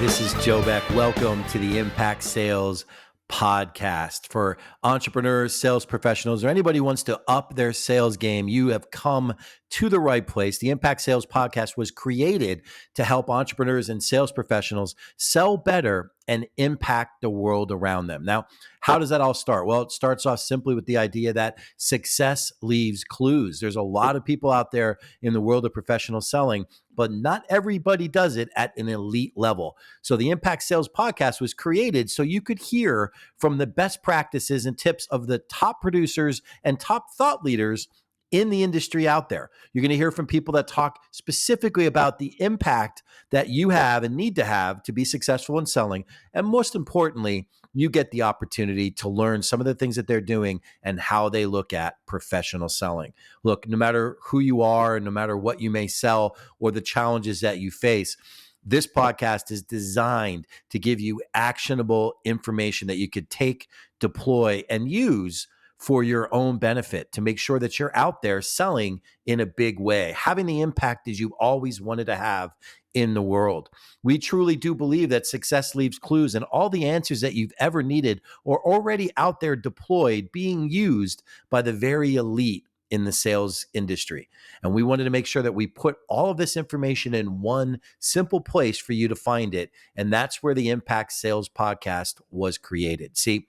This is Joe Beck. Welcome to the Impact Sales Podcast. For entrepreneurs, sales professionals, or anybody who wants to up their sales game, you have come to the right place. The Impact Sales Podcast was created to help entrepreneurs and sales professionals sell better and impact the world around them. Now, how does that all start? Well, it starts off simply with the idea that success leaves clues. There's a lot of people out there in the world of professional selling, but not everybody does it at an elite level. So the Impact Sales Podcast was created so you could hear from the best practices and tips of the top producers and top thought leaders in the industry out there. You're going to hear from people that talk specifically about the impact that you have and need to have to be successful in selling. And most importantly, you get the opportunity to learn some of the things that they're doing and how they look at professional selling. Look, no matter who you are, no matter what you may sell or the challenges that you face, this podcast is designed to give you actionable information that you could take, deploy, and use for your own benefit to make sure that you're out there selling in a big way, having the impact that you've always wanted to have in the world. We truly do believe that success leaves clues, and all the answers that you've ever needed are already out there deployed, being used by the very elite in the sales industry. And we wanted to make sure that we put all of this information in one simple place for you to find it. And that's where the Impact Sales Podcast was created. See,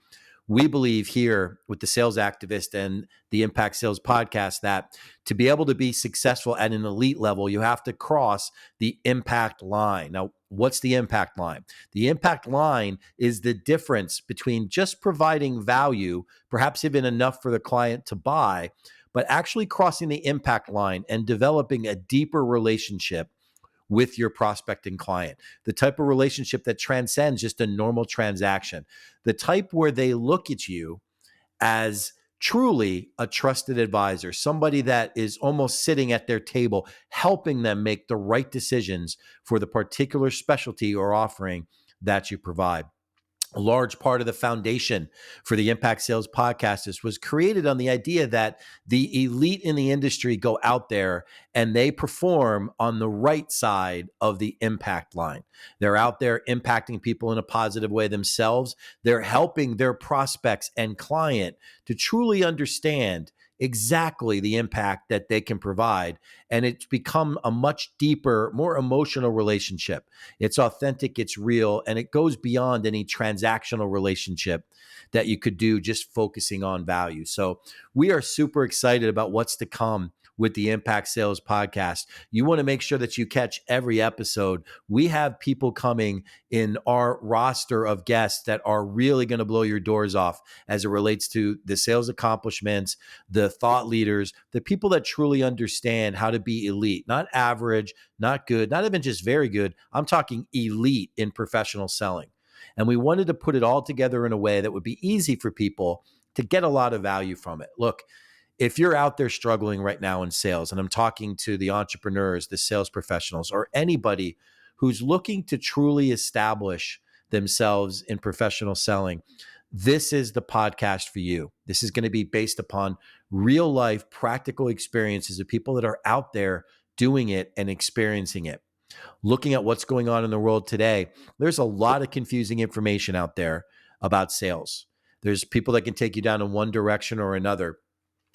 we believe here with the Sales Activist and the Impact Sales Podcast that to be able to be successful at an elite level, you have to cross the impact line. Now, what's the impact line? The impact line is the difference between just providing value, perhaps even enough for the client to buy, but actually crossing the impact line and developing a deeper relationship with your prospecting client, the type of relationship that transcends just a normal transaction, the type where they look at you as truly a trusted advisor, somebody that is almost sitting at their table, helping them make the right decisions for the particular specialty or offering that you provide. A large part of the foundation for the Impact Sales Podcast was created on the idea that the elite in the industry go out there and they perform on the right side of the impact line. They're out there impacting people in a positive way themselves. They're helping their prospects and client to truly understand exactly the impact that they can provide. And it's become a much deeper, more emotional relationship. It's authentic, it's real, and it goes beyond any transactional relationship that you could do just focusing on value. So we are super excited about what's to come with the Impact Sales Podcast. You want to make sure that you catch every episode. We have people coming in our roster of guests that are really going to blow your doors off as it relates to the sales accomplishments, the thought leaders, the people that truly understand how to be elite, not average, not good, not even just very good. I'm talking elite in professional selling. And we wanted to put it all together in a way that would be easy for people to get a lot of value from it. Look, if you're out there struggling right now in sales, and I'm talking to the entrepreneurs, the sales professionals, or anybody who's looking to truly establish themselves in professional selling, this is the podcast for you. This is going to be based upon real life, practical experiences of people that are out there doing it and experiencing it. Looking at what's going on in the world today, there's a lot of confusing information out there about sales. There's people that can take you down in one direction or another.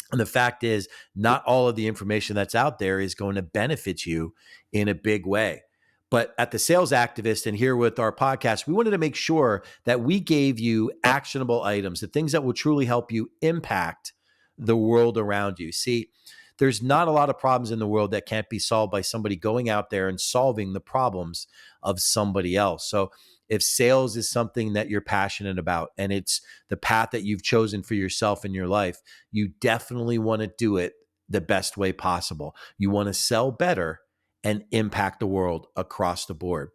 And the fact is, not all of the information that's out there is going to benefit you in a big way. But at the Sales Activist and here with our podcast, we wanted to make sure that we gave you actionable items, the things that will truly help you impact the world around you. See, there's not a lot of problems in the world that can't be solved by somebody going out there and solving the problems of somebody else. So if sales is something that you're passionate about and it's the path that you've chosen for yourself in your life, you definitely want to do it the best way possible. You want to sell better and impact the world across the board.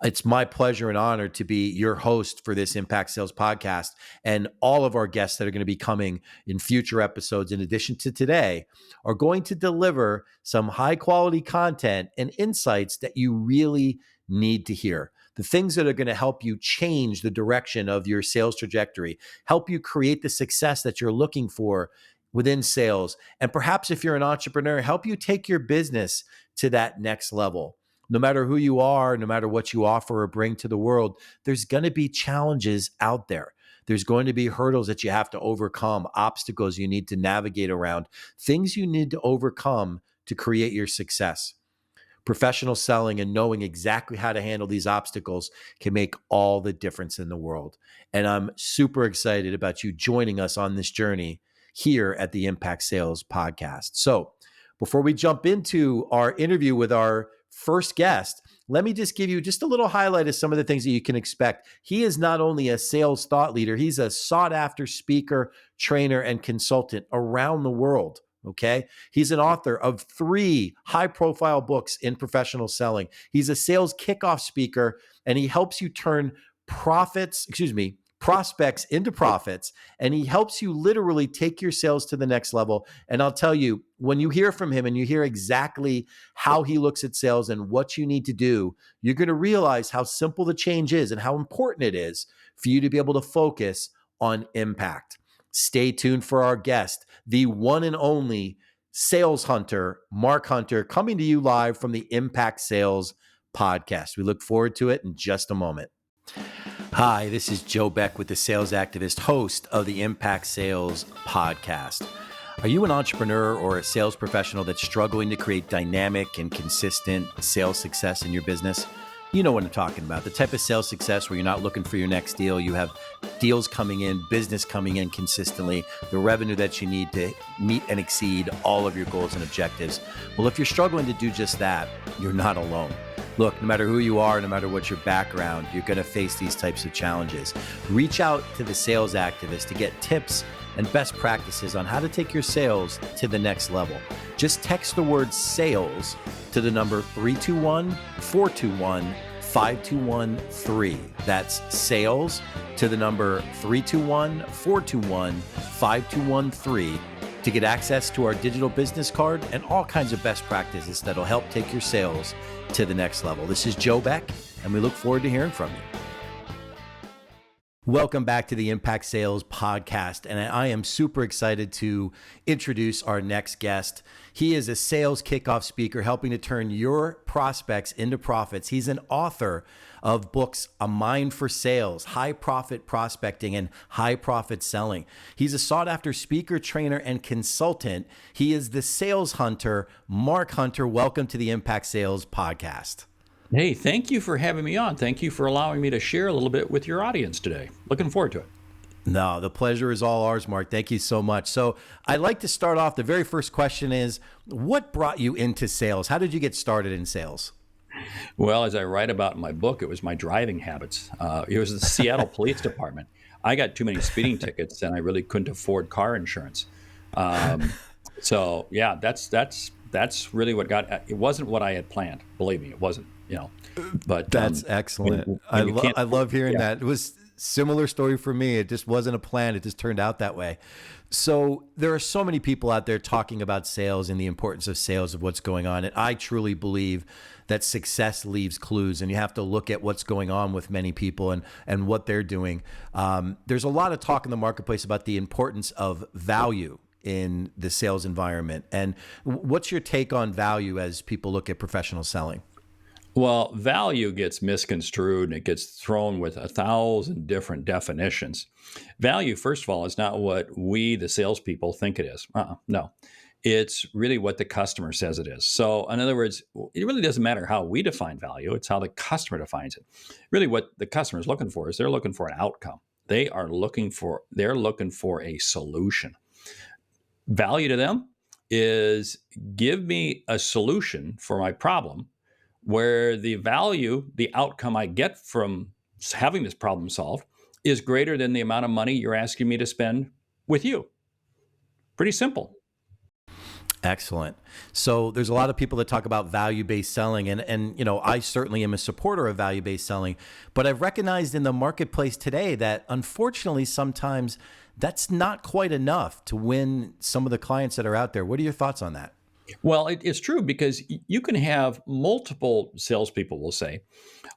It's my pleasure and honor to be your host for this Impact Sales Podcast, and all of our guests that are going to be coming in future episodes, in addition to today, are going to deliver some high quality content and insights that you really need to hear. The things that are going to help you change the direction of your sales trajectory, help you create the success that you're looking for within sales, and perhaps if you're an entrepreneur, help you take your business to that next level. no matter who you are, no matter what you offer or bring to the world, there's going to be challenges out there. There's going to be hurdles that you have to overcome, obstacles you need to navigate around, things you need to overcome to create your success. Professional selling and knowing exactly how to handle these obstacles can make all the difference in the world. And I'm super excited about you joining us on this journey here at the Impact Sales Podcast. So, before we jump into our interview with our first guest, let me just give you just a little highlight of some of the things that you can expect. He is not only a sales thought leader, he's a sought after speaker, trainer, and consultant around the world. Okay. He's an author of 3 high profile books in professional selling. He's a sales kickoff speaker, and he helps you turn prospects into profits. And he helps you literally take your sales to the next level. And I'll tell you, when you hear from him and you hear exactly how he looks at sales and what you need to do, you're going to realize how simple the change is and how important it is for you to be able to focus on impact. Stay tuned for our guest, the one and only sales hunter, Mark Hunter, coming to you live from the Impact Sales Podcast. We look forward to it in just a moment. Hi, this is Joe Beck with the Sales Activist, host of the Impact Sales Podcast. Are you an entrepreneur or a sales professional that's struggling to create dynamic and consistent sales success in your business? You know what I'm talking about, the type of sales success where you're not looking for your next deal. You have deals coming in, business coming in consistently, the revenue that you need to meet and exceed all of your goals and objectives. Well, if you're struggling to do just that, you're not alone. Look, no matter who you are, no matter what your background, you're going to face these types of challenges. Reach out to the Sales Activist to get tips and best practices on how to take your sales to the next level. Just text the word sales to the number 321-421-5213. That's sales to the number 321-421-5213 to get access to our digital business card and all kinds of best practices that'll help take your sales to the next level. This is Joe Beck, and we look forward to hearing from you. Welcome back to the Impact Sales Podcast, and I am super excited to introduce our next guest. He is a sales kickoff speaker helping to turn your prospects into profits. He's an author of books, A Mind for Sales, High Profit Prospecting, and High Profit Selling. He's a sought-after speaker, trainer, and consultant. He is the sales hunter, Mark Hunter. Welcome to the Impact Sales Podcast. Hey, thank you for having me on. Thank you for allowing me to share a little bit with your audience today. Looking forward to it. No, the pleasure is all ours, Mark. Thank you so much. So I'd like to start off. The very first question is, what brought you into sales? How did you get started in sales? Well, as I write about in my book, it was my driving habits. It was the Seattle Police Department. I got too many speeding tickets, and I really couldn't afford car insurance. So yeah, that's really what got. It wasn't what I had planned. Believe me, it wasn't. But that's excellent. I love hearing that. It was similar story for me. It just wasn't a plan. It just turned out that way. So there are so many people out there talking about sales and the importance of sales, of what's going on. And I truly believe that success leaves clues, and you have to look at what's going on with many people and what they're doing. There's a lot of talk in the marketplace about the importance of value in the sales environment. And what's your take on value as people look at professional selling? Well, value gets misconstrued and it gets thrown with 1,000 different definitions. Value, first of all, is not what we, the salespeople, think it is. No, it's really what the customer says it is. So, in other words, it really doesn't matter how we define value; it's how the customer defines it. Really, what the customer is looking for is they're looking for an outcome. They're looking for a solution. Value to them is give me a solution for my problem, where the value, the outcome I get from having this problem solved is greater than the amount of money you're asking me to spend with you. Pretty simple. Excellent. So there's a lot of people that talk about value-based selling, and I certainly am a supporter of value-based selling, but I've recognized in the marketplace today that unfortunately sometimes that's not quite enough to win some of the clients that are out there. What are your thoughts on that? Well, it's true, because you can have multiple salespeople, we'll say,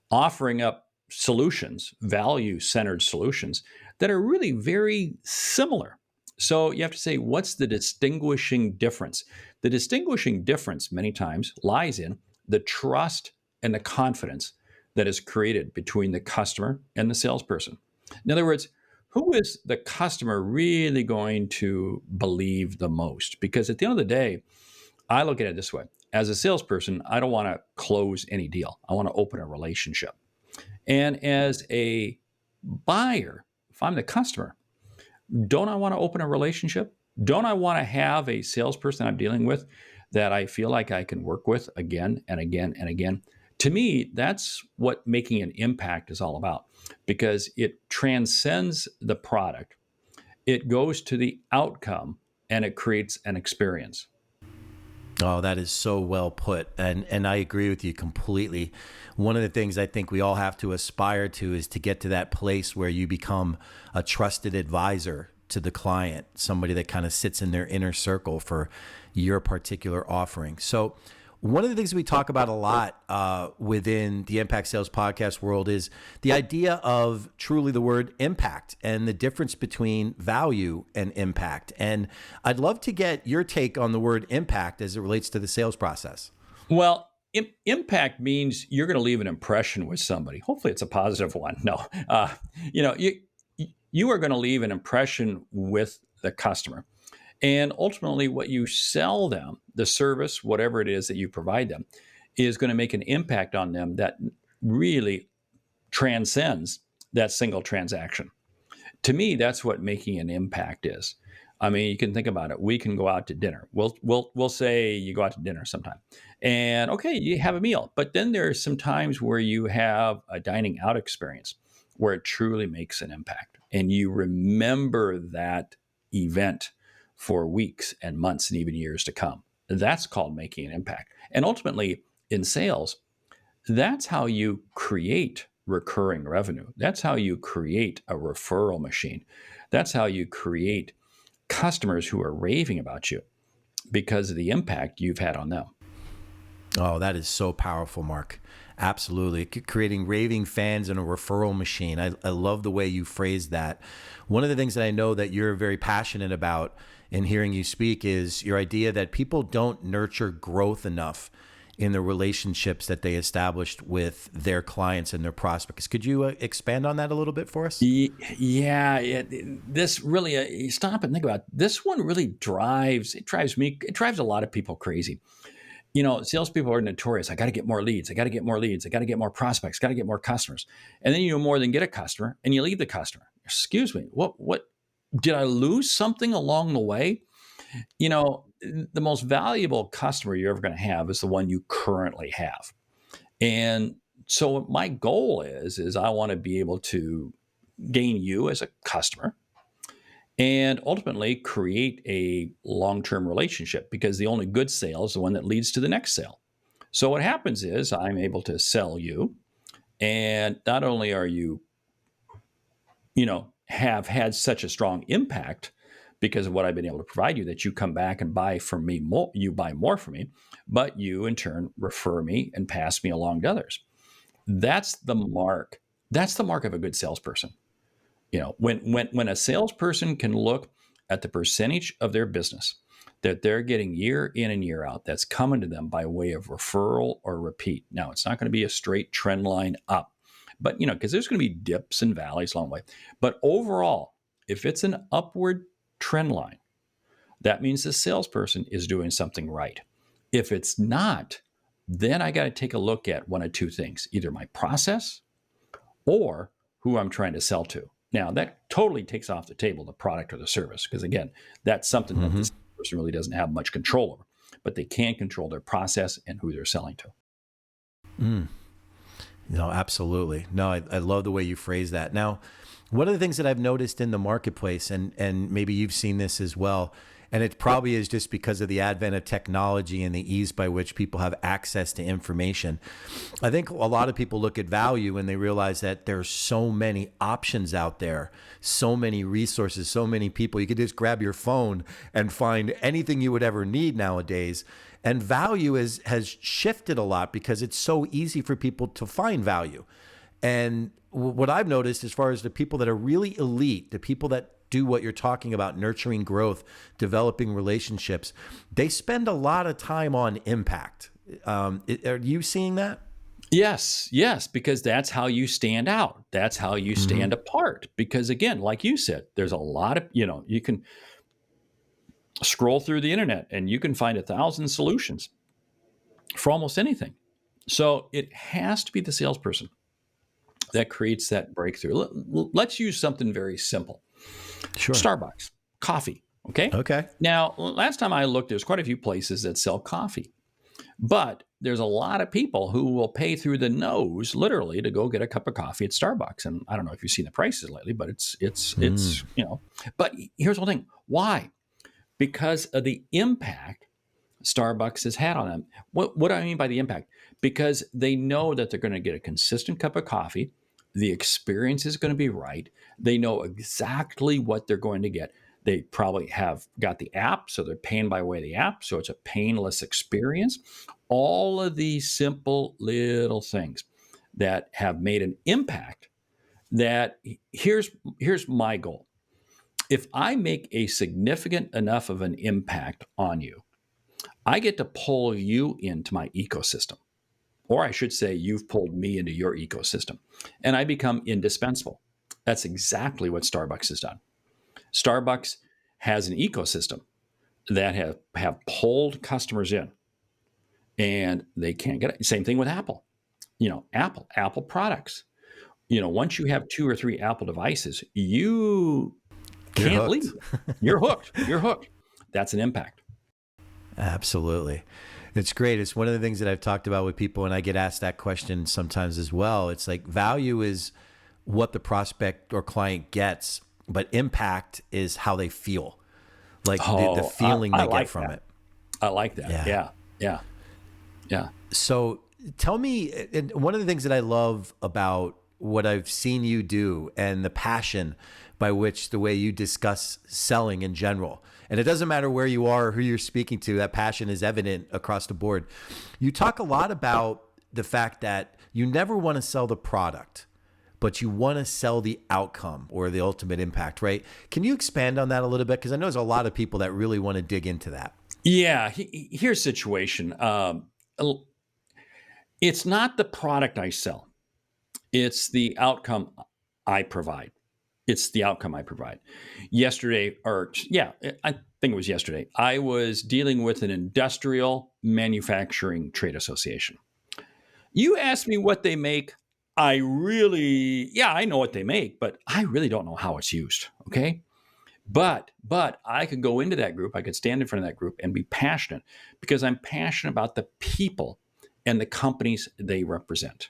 offering up solutions, value-centered solutions that are really very similar. So you have to say, what's the distinguishing difference? The distinguishing difference many times lies in the trust and the confidence that is created between the customer and the salesperson. In other words, who is the customer really going to believe the most? Because at the end of the day, I look at it this way. As a salesperson, I don't want to close any deal. I want to open a relationship. And as a buyer, if I'm the customer, don't I want to open a relationship? Don't I want to have a salesperson I'm dealing with that I feel like I can work with again and again and again? To me, that's what making an impact is all about, because it transcends the product, it goes to the outcome, and it creates an experience. Oh, that is so well put. And I agree with you completely. One of the things I think we all have to aspire to is to get to that place where you become a trusted advisor to the client, somebody that kind of sits in their inner circle for your particular offering. So one of the things we talk about a lot within the Impact Sales podcast world is the idea of truly the word impact and the difference between value and impact. And I'd love to get your take on the word impact as it relates to the sales process. Well, impact means you're going to leave an impression with somebody. Hopefully, it's a positive one. No, you know, you are going to leave an impression with the customer. And ultimately, what you sell them, the service, whatever it is that you provide them, is going to make an impact on them that really transcends that single transaction. To me, that's what making an impact is. I mean, you can think about it. We can go out to dinner. We'll say you go out to dinner sometime, and okay, you have a meal. But then there are some times where you have a dining out experience where it truly makes an impact, and you remember that event for weeks and months and even years to come. That's called making an impact. And ultimately, in sales, that's how you create recurring revenue. That's how you create a referral machine. That's how you create customers who are raving about you because of the impact you've had on them. Oh, that is so powerful, Mark. Absolutely. Creating raving fans and a referral machine. I love the way you phrased that. One of the things that I know that you're very passionate about in hearing you speak is your idea that people don't nurture growth enough in the relationships that they established with their clients and their prospects. Could you expand on that a little bit for us? Yeah, this really, you stop and think about it. This one really drives a lot of people crazy. You know, salespeople are notorious. I got to get more leads. I got to get more leads. I got to get more prospects. Got to get more customers. And then you more than get a customer and you leave the customer. Excuse me. What did I lose something along the way? You know, the most valuable customer you're ever going to have is the one you currently have. And so my goal is I want to be able to gain you as a customer and ultimately create a long-term relationship, because the only good sale is the one that leads to the next sale. So what happens is I'm able to sell you, and not only are you, have had such a strong impact because of what I've been able to provide you, that you come back and buy from me more, you buy more from me, but you in turn refer me and pass me along to others. That's the mark. That's the mark of a good salesperson. You know, when a salesperson can look at the percentage of their business that they're getting year in and year out that's coming to them by way of referral or repeat. Now, it's not going to be a straight trend line up, but because there's going to be dips and valleys along the way. But overall, if it's an upward trend line, that means the salesperson is doing something right. If it's not, then I got to take a look at one of two things: either my process or who I'm trying to sell to. Now, that totally takes off the table the product or the service, because again, that's something that this person really doesn't have much control over, but they can control their process and who they're selling to. No, absolutely. No, I love the way you phrase that. Now, one of the things that I've noticed in the marketplace, and maybe you've seen this as well, and it probably is just because of the advent of technology and the ease by which people have access to information. I think a lot of people look at value and they realize that there's so many options out there, so many resources, so many people. You could just grab your phone and find anything you would ever need nowadays. And value has shifted a lot because it's so easy for people to find value. And what I've noticed, as far as the people that are really elite, the people that do what you're talking about, nurturing growth, developing relationships, they spend a lot of time on impact. Are you seeing that? Yes, because that's how you stand out. That's how you stand apart. Because again, like you said, there's a lot of, you can scroll through the internet and you can find 1,000 solutions for almost anything. So it has to be the salesperson that creates that breakthrough. Let's use something very simple. Sure. Starbucks, coffee. Okay. Okay. Now, last time I looked, there's quite a few places that sell coffee, but there's a lot of people who will pay through the nose, literally, to go get a cup of coffee at Starbucks. And I don't know if you've seen the prices lately, but it's. But here's the thing: why? Because of the impact Starbucks has had on them. What do I mean by the impact? Because they know that they're going to get a consistent cup of coffee. The experience is going to be right. They know exactly what they're going to get. They probably have got the app, so they're paying by way of the app, so it's a painless experience. All of these simple little things that have made an impact. That here's my goal. If I make a significant enough of an impact on you, I get to pull you into my ecosystem. Or I should say, you've pulled me into your ecosystem, and I become indispensable. That's exactly what Starbucks has done. Starbucks has an ecosystem that have pulled customers in, and they can't get it. Same thing with Apple. Apple products. Once you have 2 or 3 Apple devices, you You're can't hooked. leave. You're hooked. You're hooked. That's an impact. Absolutely. It's great. It's one of the things that I've talked about with people, and I get asked that question sometimes as well. It's like value is what the prospect or client gets, but impact is how they feel, like the Oh, feeling I they get like from that. it. I like that. Yeah. Yeah. Yeah. Yeah. So tell me, and one of the things that I love about what I've seen you do and the passion by which the way you discuss selling in general, and it doesn't matter where you are or who you're speaking to, that passion is evident across the board. You talk a lot about the fact that you never want to sell the product, but you want to sell the outcome or the ultimate impact, right? Can you expand on that a little bit? Because I know there's a lot of people that really want to dig into that. Yeah. Here's the situation. It's not the product I sell. It's the outcome I provide. It's the outcome I provide. Yesterday, or yeah, I think it was yesterday, I was dealing with an industrial manufacturing trade association. You asked me what they make. I know what they make, but I really don't know how it's used. Okay. But I could go into that group, I could stand in front of that group and be passionate because I'm passionate about the people and the companies they represent.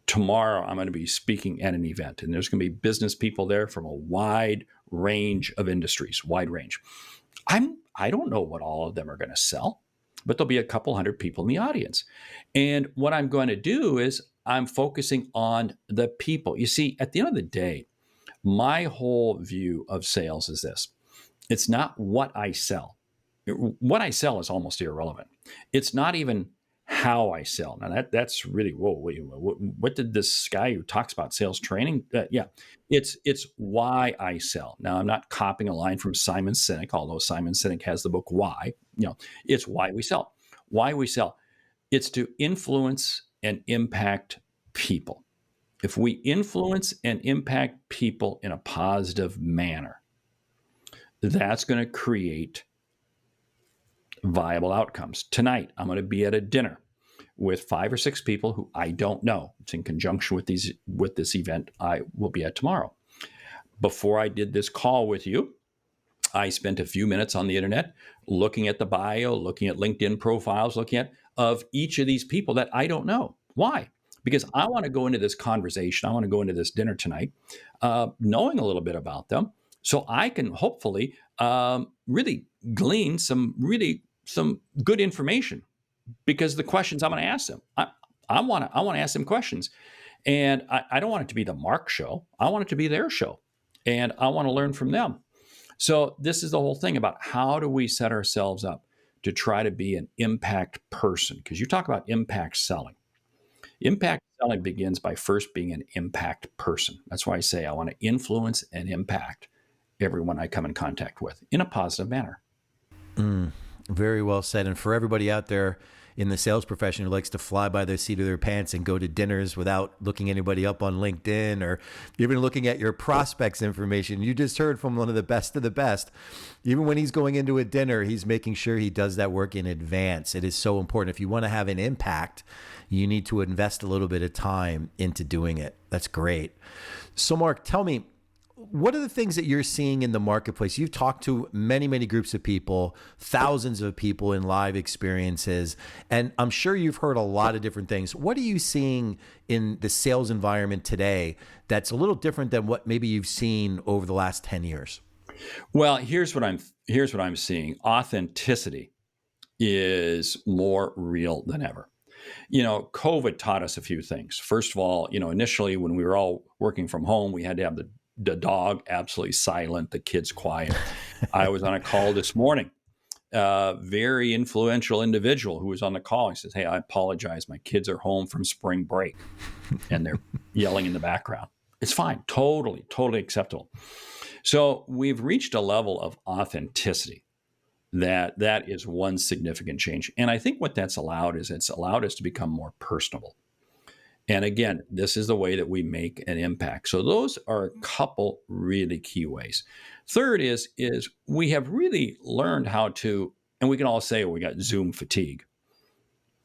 Tomorrow I'm going to be speaking at an event, and there's going to be business people there from a wide range of industries, wide range. I don't know what all of them are going to sell, but there'll be a couple hundred people in the audience. And what I'm going to do is I'm focusing on the people. You see, at the end of the day, my whole view of sales is this. It's not what I sell. What I sell is almost irrelevant. It's not even how I sell. Now that's really whoa. Wait, what did this guy who talks about sales training? Yeah, it's why I sell. Now I'm not copying a line from Simon Sinek, although Simon Sinek has the book Why. It's why we sell. Why we sell. It's to influence and impact people. If we influence and impact people in a positive manner, that's going to create viable outcomes. Tonight, I'm going to be at a dinner with 5 or 6 people who I don't know. It's in conjunction with this event I will be at tomorrow. Before I did this call with you, I spent a few minutes on the internet looking at the bio, looking at LinkedIn profiles, looking at of each of these people that I don't know. Why? Because I want to go into this conversation. I want to go into this dinner tonight, knowing a little bit about them, so I can hopefully really glean some good information. Because the questions I'm going to ask them, I want to ask them questions, and I don't want it to be the Mark show. I want it to be their show, and I want to learn from them. So this is the whole thing about how do we set ourselves up to try to be an impact person? Because you talk about impact selling. Impact selling begins by first being an impact person. That's why I say I want to influence and impact everyone I come in contact with in a positive manner. Very well said. And for everybody out there, in the sales profession who likes to fly by the seat of their pants and go to dinners without looking anybody up on LinkedIn or even looking at your prospects information. You just heard from one of the best. Even when he's going into a dinner, he's making sure he does that work in advance. It is so important. If you want to have an impact, you need to invest a little bit of time into doing it. That's great. So Mark, tell me, what are the things that you're seeing in the marketplace? You've talked to many, many groups of people, thousands of people in live experiences, and I'm sure you've heard a lot of different things. What are you seeing in the sales environment today that's a little different than what maybe you've seen over the last 10 years? Well, here's what I'm seeing. Authenticity is more real than ever. COVID taught us a few things. First of all, initially when we were all working from home, we had to have the dog absolutely silent, the kids quiet. I was on a call this morning, very influential individual who was on the call. He says, "Hey, I apologize. My kids are home from spring break and they're yelling in the background." It's fine. Totally, totally acceptable. So we've reached a level of authenticity that is one significant change. And I think what that's allowed is it's allowed us to become more personable. And again, this is the way that we make an impact. So those are a couple really key ways. Third is we have really learned how to, and we can all say we got Zoom fatigue,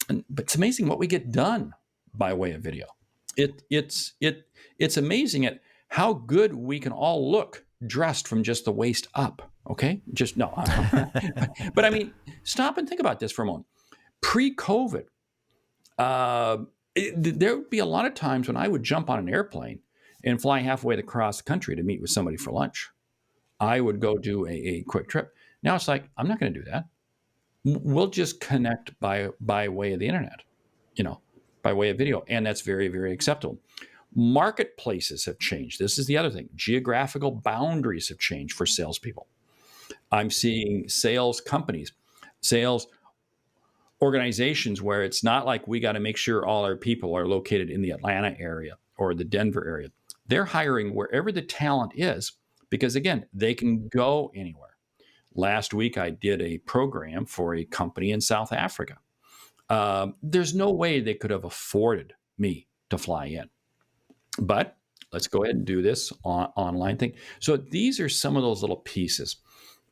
but it's amazing what we get done by way of video. It's amazing at how good we can all look dressed from just the waist up. Okay, just no. But I mean, stop and think about this for a moment. Pre-COVID, there would be a lot of times when I would jump on an airplane and fly halfway across the country to meet with somebody for lunch. I would go do a quick trip. Now it's like, I'm not going to do that. We'll just connect by way of the internet, by way of video. And that's very, very acceptable. Marketplaces have changed. This is the other thing. Geographical boundaries have changed for salespeople. I'm seeing sales companies, sales organizations where it's not like we got to make sure all our people are located in the Atlanta area or the Denver area. They're hiring wherever the talent is because, again, they can go anywhere. Last week, I did a program for a company in South Africa. There's no way they could have afforded me to fly in. But let's go ahead and do this online thing. So these are some of those little pieces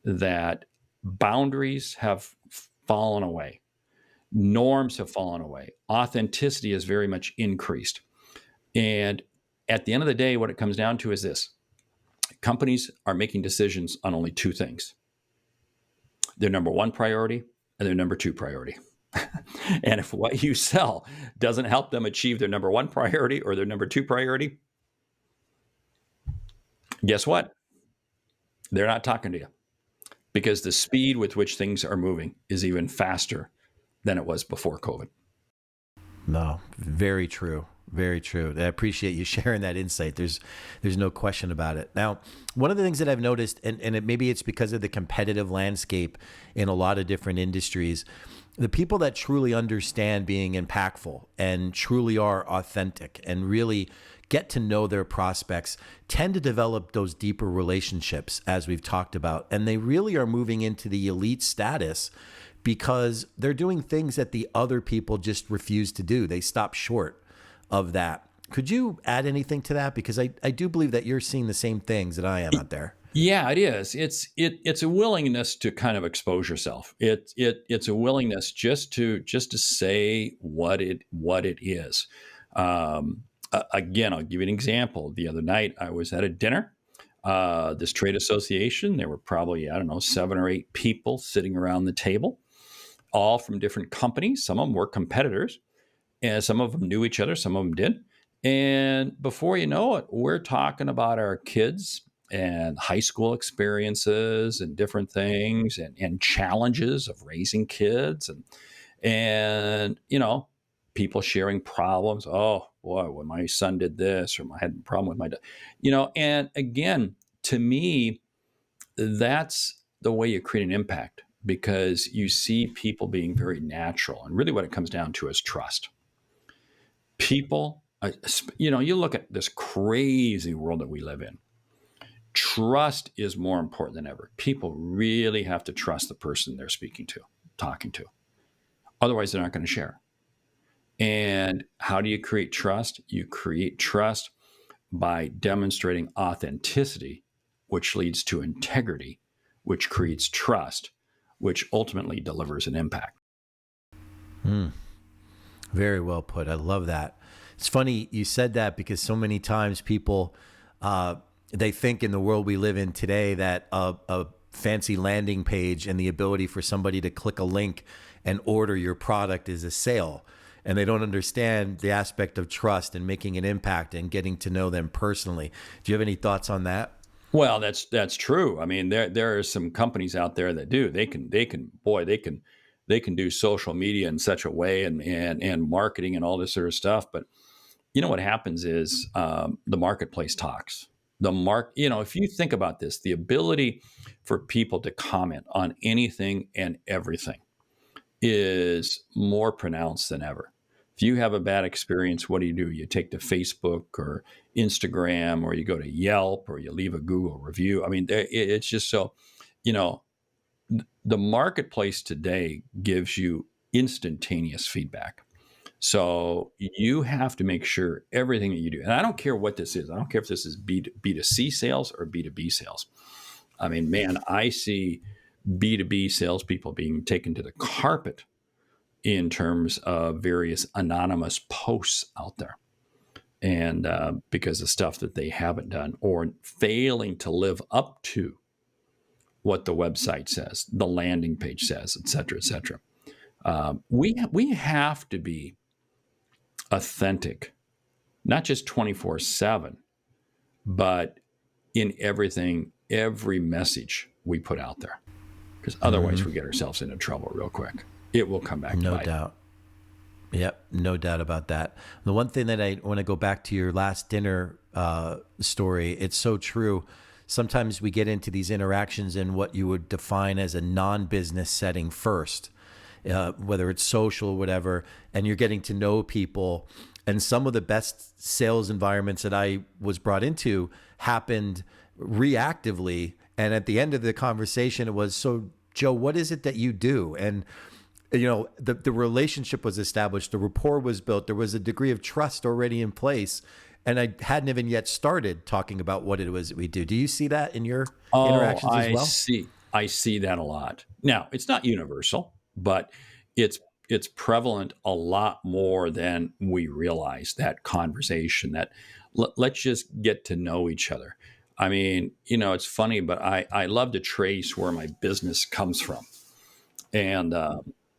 that boundaries have fallen away. Norms have fallen away. Authenticity is very much increased. And at the end of the day, what it comes down to is this. Companies are making decisions on only two things. Their number one priority and their number two priority. And if what you sell doesn't help them achieve their number one priority or their number two priority, guess what? They're not talking to you because the speed with which things are moving is even faster than it was before COVID. No, very true. Very true. I appreciate you sharing that insight. There's no question about it. Now, one of the things that I've noticed, and maybe it's because of the competitive landscape in a lot of different industries, the people that truly understand being impactful and truly are authentic and really get to know their prospects tend to develop those deeper relationships, as we've talked about. And they really are moving into the elite status because they're doing things that the other people just refuse to do. They stop short of that. Could you add anything to that? Because I do believe that you're seeing the same things that I am out there. Yeah, it is. It's a willingness to kind of expose yourself. It's a willingness just to say what it is. Again, I'll give you an example. The other night I was at a dinner. This trade association, there were probably, 7 or 8 people sitting around the table, all from different companies. Some of them were competitors, and some of them knew each other. Some of them did. And before you know it, we're talking about our kids and high school experiences and different things and challenges of raising kids and people sharing problems. Oh boy, when my son did this, or I had a problem with my dad, and again, to me, that's the way you create an impact because you see people being very natural. And really what it comes down to is trust. People, you look at this crazy world that we live in. Trust is more important than ever. People really have to trust the person they're talking to. Otherwise, they're not going to share. And how do you create trust? You create trust by demonstrating authenticity, which leads to integrity, which creates trust, which ultimately delivers an impact. Very well put. I love that. It's funny you said that because so many times people, they think in the world we live in today that a fancy landing page and the ability for somebody to click a link and order your product is a sale. And they don't understand the aspect of trust and making an impact and getting to know them personally. Do you have any thoughts on that? Well, that's true. I mean, there are some companies out there that do. They can do social media in such a way and marketing and all this sort of stuff. But you know what happens is the marketplace talks. If you think about this, the ability for people to comment on anything and everything is more pronounced than ever. If you have a bad experience, what do? You take to Facebook or Instagram, or you go to Yelp, or you leave a Google review. I mean, it's just so, you know, the marketplace today gives you instantaneous feedback. So you have to make sure everything that you do, and I don't care what this is. I don't care if this is B2C sales or B2B sales. I mean, man, I see B2B salespeople being taken to the carpet in terms of various anonymous posts out there. And because of stuff that they haven't done or failing to live up to what the website says, the landing page says, et cetera, et cetera. We have to be authentic, not just 24/7, but in everything, every message we put out there. Because otherwise we get ourselves into trouble real quick. It will come back to No bite. doubt. Yep, no doubt about that. The one thing that I want to go back to your last dinner story, it's so true. Sometimes we get into these interactions in what you would define as a non-business setting first, whether it's social or whatever, and you're getting to know people. And some of the best sales environments that I was brought into happened reactively. And at the end of the conversation, it was, so Joe, what is it that you do? And the relationship was established, the rapport was built, there was a degree of trust already in place, and I hadn't even yet started talking about what it was that we do. Do you see that in your interactions as well? I see that a lot. Now, it's not universal, but it's prevalent a lot more than we realize. That conversation, that let's just get to know each other. I mean, it's funny, but I love to trace where my business comes from. And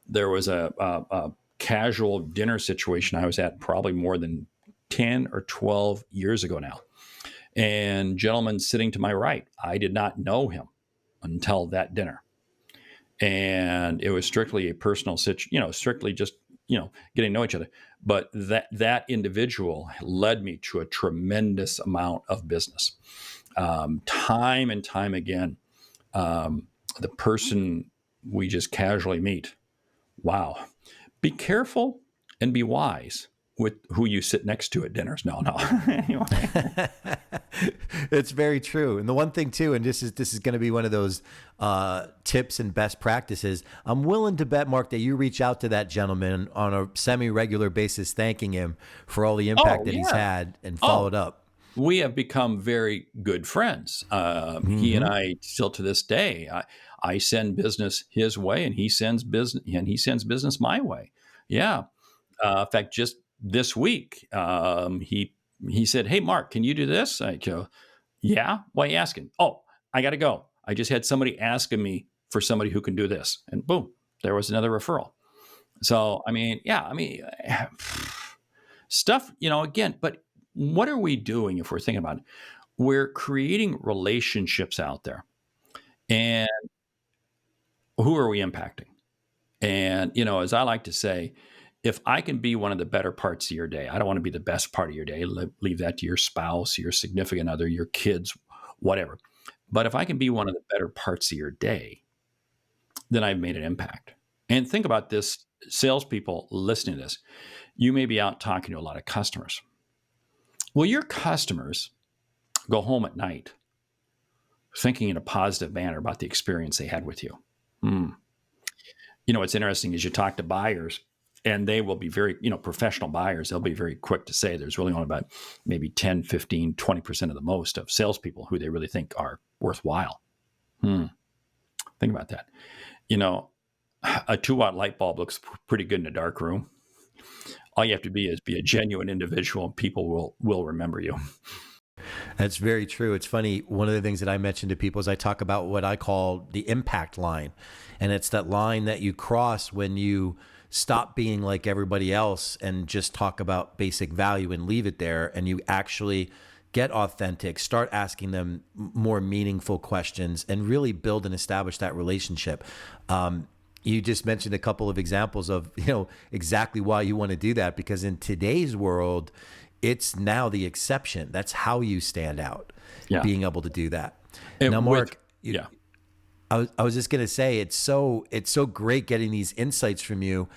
there was a casual dinner situation I was at probably more than 10 or 12 years ago now. And gentleman sitting to my right, I did not know him until that dinner. And it was strictly a personal situation, strictly just, getting to know each other. But that individual led me to a tremendous amount of business. Time and time again, the person we just casually meet, wow, be careful and be wise with who you sit next to at dinners. No. Anyway. It's very true. And the one thing too, and this is going to be one of those tips and best practices. I'm willing to bet, Mark, that you reach out to that gentleman on a semi-regular basis, thanking him for all the impact that he's had and followed up. We have become very good friends. He and I still to this day, I send business his way and he sends business my way. Yeah. In fact, just this week, he said, "Hey, Mark, can you do this?" I go, "Yeah." Why are you asking? "Oh, I got to go. I just had somebody asking me for somebody who can do this." And boom, there was another referral. So, stuff, again, but what are we doing if we're thinking about it? We're creating relationships out there. And who are we impacting? And, as I like to say, if I can be one of the better parts of your day, I don't want to be the best part of your day. Leave that to your spouse, your significant other, your kids, whatever. But if I can be one of the better parts of your day, then I've made an impact. And think about this, salespeople listening to this. You may be out talking to a lot of customers. Well, your customers go home at night thinking in a positive manner about the experience they had with you. What's interesting is you talk to buyers, and they will be very, professional buyers. They'll be very quick to say there's really only about maybe 10, 15, 20% of the most of salespeople who they really think are worthwhile. Think about that. A 2-watt light bulb looks pretty good in a dark room. All you have to be is be a genuine individual, and people will remember you. That's very true. It's funny. One of the things that I mention to people is I talk about what I call the impact line. And it's that line that you cross when you stop being like everybody else and just talk about basic value and leave it there. And you actually get authentic, start asking them more meaningful questions, and really build and establish that relationship. You just mentioned a couple of examples of, exactly why you want to do that, because in today's world, it's now the exception. That's how you stand out, being able to do that. And now, Mark, I was just going to say, it's so great getting these insights from you.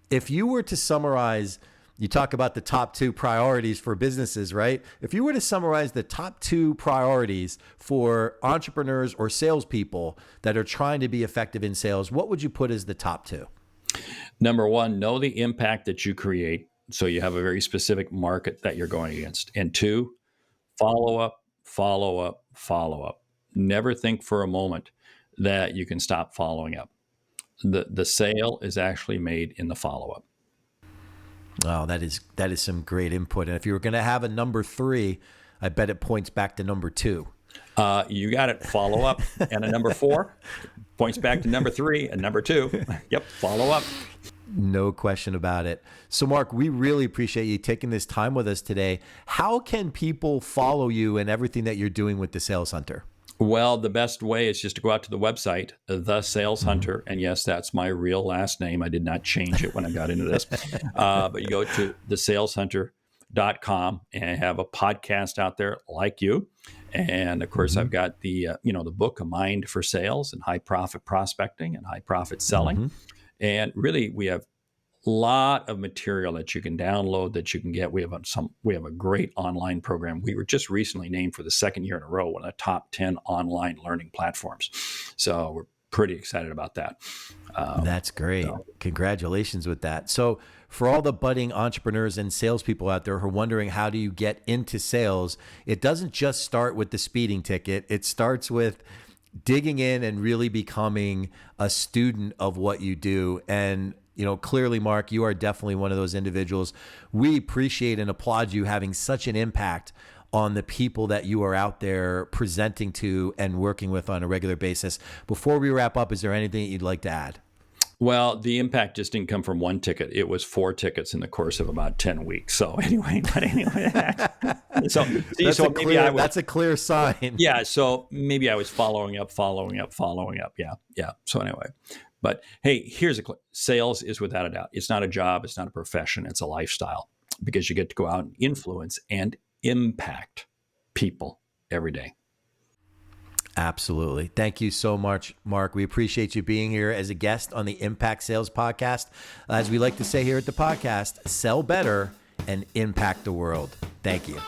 If you were to summarize, you talk about the top 2 priorities for businesses, right? If you were to summarize the top 2 priorities for entrepreneurs or salespeople that are trying to be effective in sales, what would you put as the top 2? Number 1, know the impact that you create. So you have a very specific market that you're going against. And 2, follow up, follow up, follow up. Never think for a moment that you can stop following up. The sale is actually made in the follow-up. Oh, that is some great input. And if you were going to have a number 3, I bet it points back to number 2. You got it. Follow up. And a number 4 points back to number 3 and number 2. Yep. Follow up. No question about it. So Mark, we really appreciate you taking this time with us today. How can people follow you and everything that you're doing with the Sales Hunter? Well, the best way is just to go out to the website, The Sales Hunter. And yes, that's my real last name. I did not change it when I got into this. But you go to thesalesHunter.com and have a podcast out there like you. And of course, I've got the book, A Mind for Sales and High Profit Prospecting and High Profit Selling. And really, we have a lot of material that you can download, that you can get. We have a great online program. We were just recently named for the 2nd year in a row one of the top 10 online learning platforms. So we're pretty excited about that. That's great. Congratulations with that. So for all the budding entrepreneurs and salespeople out there who are wondering how do you get into sales, it doesn't just start with the speeding ticket. It starts with digging in and really becoming a student of what you do. And clearly, Mark, you are definitely one of those individuals. We appreciate and applaud you having such an impact on the people that you are out there presenting to and working with on a regular basis. Before we wrap up, is there anything that you'd like to add? Well, the impact just didn't come from one ticket. It was 4 tickets in the course of about 10 weeks. So anyway, that's a clear sign. Yeah. So maybe I was following up. Yeah. So anyway, but hey, sales is without a doubt. It's not a job. It's not a profession. It's a lifestyle, because you get to go out and influence and impact people every day. Absolutely. Thank you so much, Mark. We appreciate you being here as a guest on the Impact Sales Podcast. As we like to say here at the podcast, sell better and impact the world. Thank you.